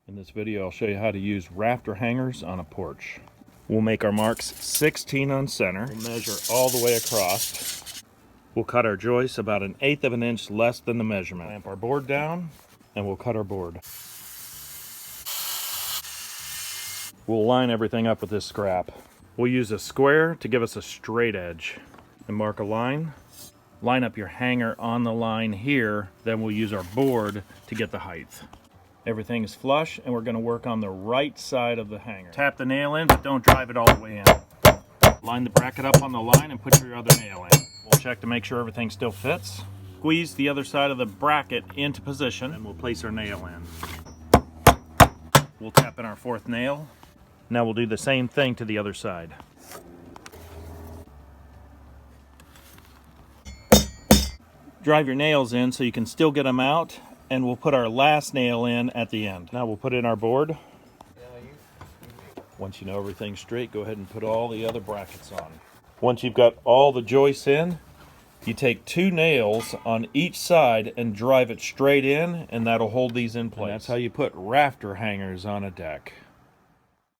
In this video, I'll show you how to use rafter hangers on a porch. We'll make our marks 16 on center. We'll measure all the way across. We'll cut our joists about 1/8 of an inch less than the measurement. Clamp our board down, and we'll cut our board. We'll line everything up with this scrap. We'll use a square to give us a straight edge. And mark a line. Line up your hanger on the line here, then we'll use our board to get the height. Everything is flush, and we're going to work on the right side of the hanger. Tap the nail in, but don't drive it all the way in. Line the bracket up on the line and put your other nail in. We'll check to make sure everything still fits. Squeeze the other side of the bracket into position, and we'll place our nail in. We'll tap in our 4th nail. Now we'll do the same thing to the other side. Drive your nails in so you can still get them out, and we'll put our last nail in at the end. Now we'll put in our board. Once you know everything's straight, go ahead and put all the other brackets on. Once you've got all the joists in, you take 2 nails on each side and drive it straight in, and that'll hold these in place. And that's how you put rafter hangers on a deck.